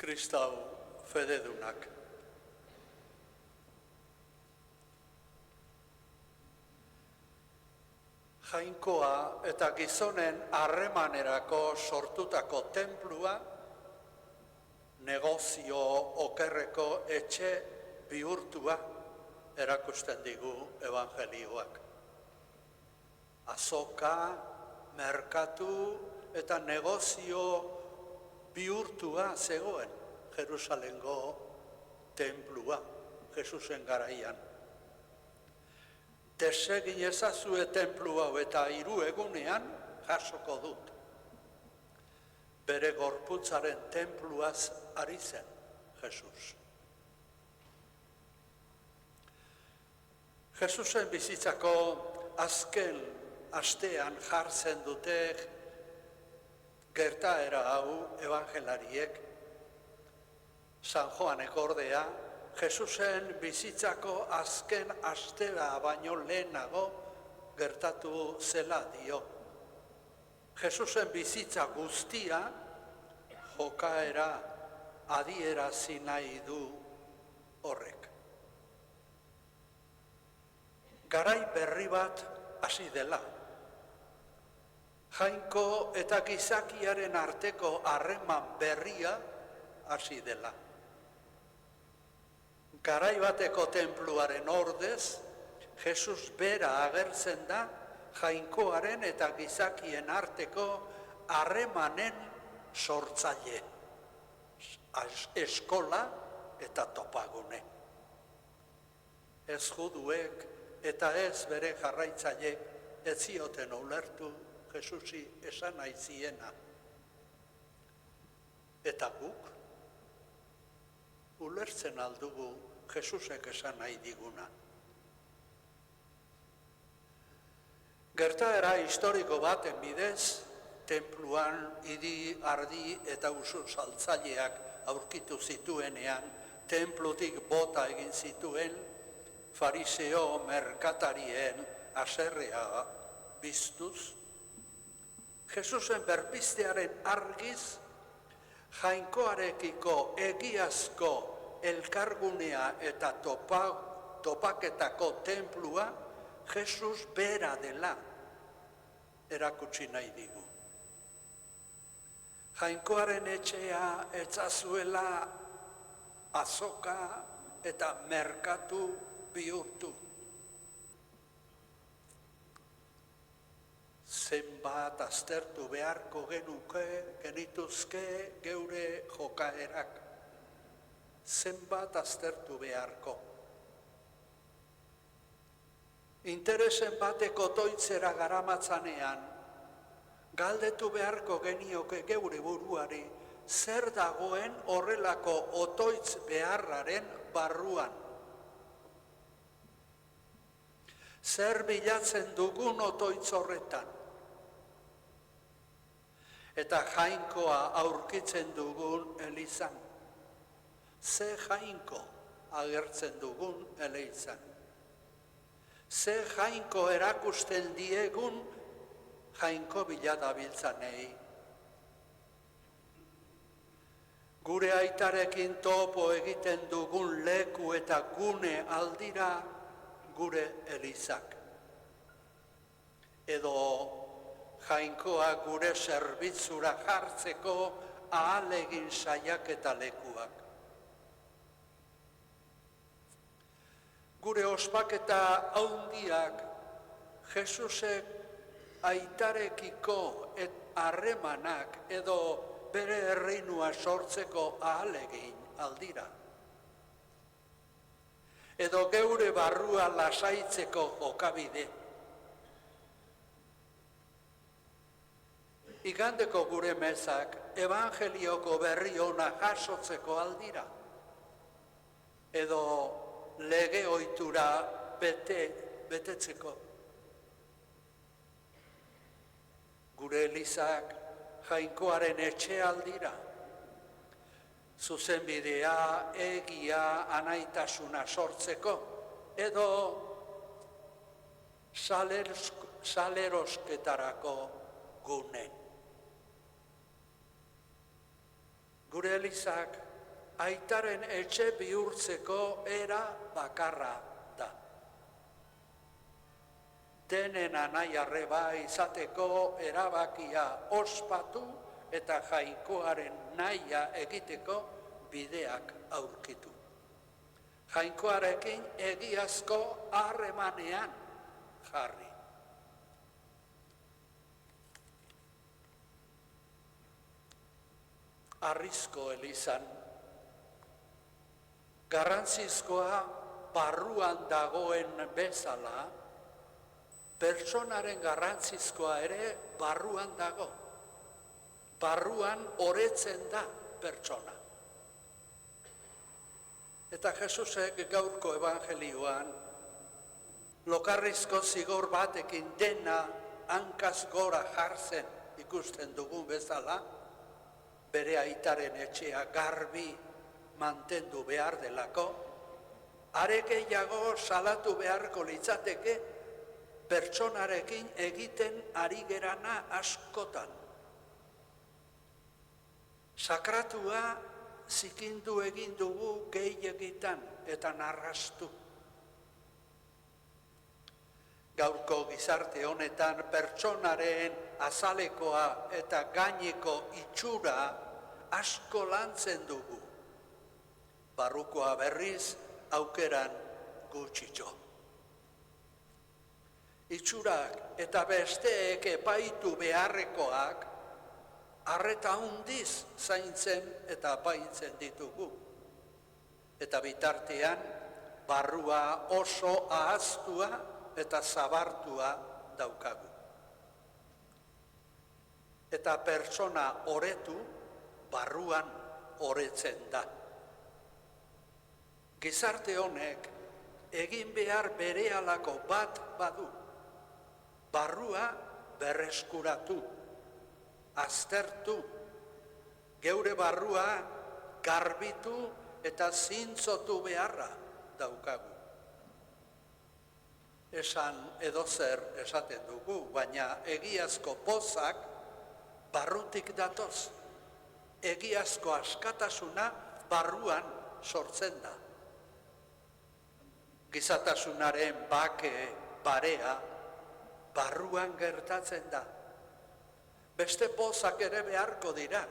Kristau fededunak. Jainkoa eta gizonen harremanerako sortutako tenplua negozio okerreko etxe bihurtua erakusten digu evangelioak. Azoka, merkatu eta negozio bihurtua zegoen Jerusalengo tenplua, Jesusen garaian. Desegin ezazue tenplu hau eta 3 egunean jasoko dut. Bere gorputzaren tenpluaz ari zen Jesus. Jesusen bizitzako azken astean jartzen dute gertaera hau evangelariek. San Joanek ordea, Jesusen bizitzako azken astera baino lehenago gertatu zela dio. Jesusen bizitza guztia jokaera adierazi nahi du horrek. Garai berri bat hasi dela. Jainko eta gizakiaren arteko harreman berria hasi dela. Garai bateko tenpluaren ordez, Jesus bera agertzen da jainkoaren eta gizakien arteko harremanen sortzaile. Eskola eta topagune. Ez juduek eta ez bere jarraitzaile ez zioten ulertu Jesusi esan nahi ziena. Eta guk ulertzen aldugu Jesusek esan nahi diguna. Gertaera historiko baten bidez, tenpluan idi, ardi eta usu saltzaileak aurkitu zituenean, tenplutik bota egin zituen, fariseo merkatarien haserrea biztuz, Jesusen berpiztearen argiz, jainkoarekiko egiazko elkargunea eta topaketako tenplua Jesus bera dela erakutsi nahi digu. Jainkoaren etxea etzazuela azoka eta merkatu bihurtu. Zenbat aztertu beharko genituzke geure jokaerak. Zenbat aztertu beharko. Interesen bateko toitzera garamatzanean, galdetu beharko genioke geure buruari zer dagoen horrelako otoitz beharraren barruan. Zer bilatzen dugun otoitz horretan. Eta jainkoa aurkitzen dugun elizan. Ze jainko agertzen dugun elizan. Ze jainko erakusten diegun jainko biladabiltzanei. Gure aitarekin topo egiten dugun leku eta gune aldira gure elizak. Edo jainkoa gure zerbitzura jartzeko ahalegin saiaketa lekuak. Gure ospaketa handiak Jesusek aitarekiko harremanak edo bere erreinua sortzeko ahalegin aldira. Edo geure barrua lasaitzeko jokabide. Igandeko gure mezak evangelioko berri ona jasotzeko aldira. Edo lege ohitura betetzeko. Gure elizak jainkoaren etxe aldira. Zuzenbidea, egia, anaitasuna sortzeko, edo salerosketarako gune. Gure elizak aitaren etxe bihurtzeko era bakarra da. Denen anai arreba izateko erabakia ospatu eta Jainkoaren nahia egiteko bideak aurkitu. Jainkoarekin egiazko harremanean jarri. Arrizko elizan, garrantzizkoa barruan dagoen bezala, pertsonaren garrantzizkoa ere barruan dago. Barruan oretzen da pertsona. Eta Jesusek gaurko evangelioan, lokarrizko zigor batekin dena hankaz gora jartzen ikusten dugun bezala, bere aitaren etxea garbi mantendu behar delako, are gehiago salatu beharko litzateke pertsonarekin egiten ari gerana askotan. Sakratua zikindu egin dugu gehiegitan eta narrastu. Gaurko gizarte honetan pertsonaren azalekoa eta gaineko itxura asko lantzen dugu. Barrukoa berriz aukeran gutxitxo. Itxurak eta besteek epaitu beharrekoak arreta handiz zaintzen eta apaintzen ditugu. Eta bitartean barrua oso ahaztua eta zabartua daukagu. Eta pertsona oretu barruan oretzen da. Gizarte honek egin behar berehalako bat badu. Barrua berreskuratu, aztertu, geure barrua garbitu eta zintzotu beharra daukagu. Esan edozer esaten dugu, baina egiazko pozak barrutik datoz. Egiazko askatasuna barruan sortzen da. Gizatasunaren bake, barea, barruan gertatzen da. Beste pozak ere beharko dira,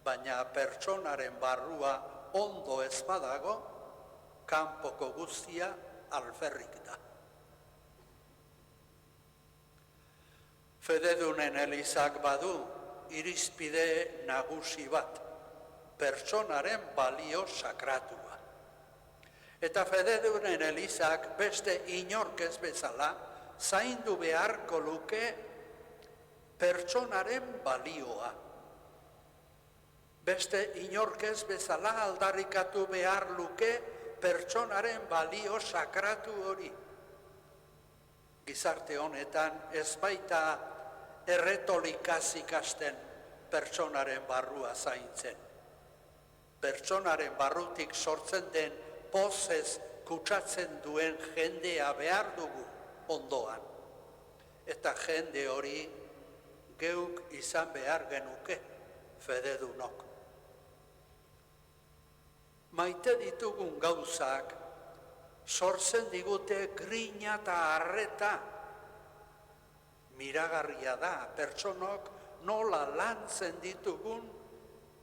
baina pertsonaren barrua ondo ez badago, kanpoko guztia alferrik da. Fededunen elizak badu irizpide nagusi bat, pertsonaren balio sakratua. Eta fededunen elizak beste inork ez bezala zaindu beharko luke pertsonaren balioa. Beste inork ez bezala aldarrikatu behar luke pertsonaren balio sakratu hori. Gizarte honetan ez baita erretolikaz ikasten pertsonaren barrua zaintzen. Pertsonaren barrutik sortzen den pozez kutsatzen duen jendea behar dugu ondoan. Eta jende hori geuk izan behar genuke fededunok. Maite ditugun gauzak sortzen digute grina eta arreta. Miragarria da pertsonok nola lantzen ditugun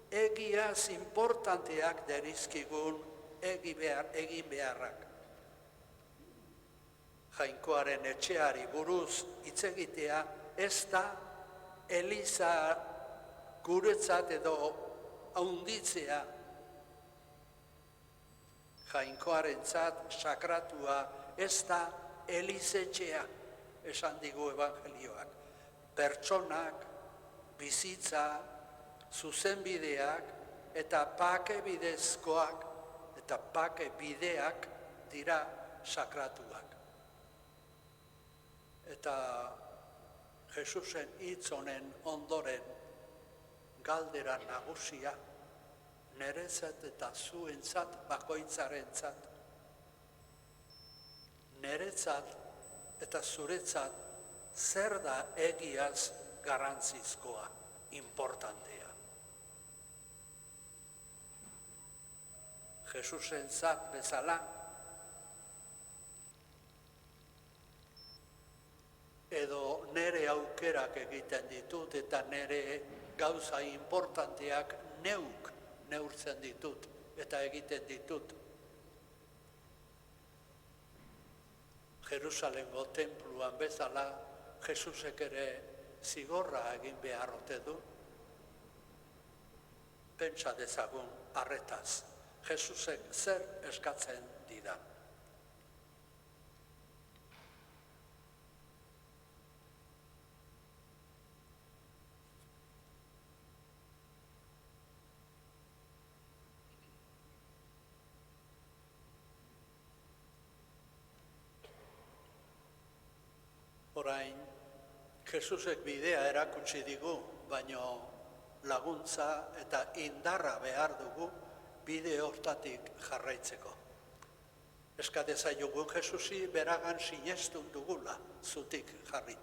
egiaz importanteak derizkigun egin beharrak. Jainkoaren etxeari buruz hitz egitea ez da eliza guretzat edo haunditzea. Jainkoarentzat sakratua ez da elizetxea, esan digu evangelioak. Pertsonak, bizitza, zuzenbideak eta pake bidezkoak eta pake bideak dira sakratuak. Eta Jesusen hitz honen ondoren galdera nagusia, neretzat eta zuentzat bakoitzarentzat. Neretzat eta zuretzat zer da egiaz garrantzizkoa, importantea. Jesusen zat bezala, edo nere aukerak egiten ditut eta nere gauza importanteak neurtzen ditut eta egiten ditut. Jerusalengo tenpluan bezala, Jesusek ere zigorra egin behar ote du. Pentsa dezagun arretaz, Jesusek zer eskatzen didan. Orain, Jesusek bidea erakutsi digu, baino laguntza eta indarra behar dugu bide hortatik jarraitzeko. Eska dezaiogun Jesusi beragan sinestun dugula zutik jarrita.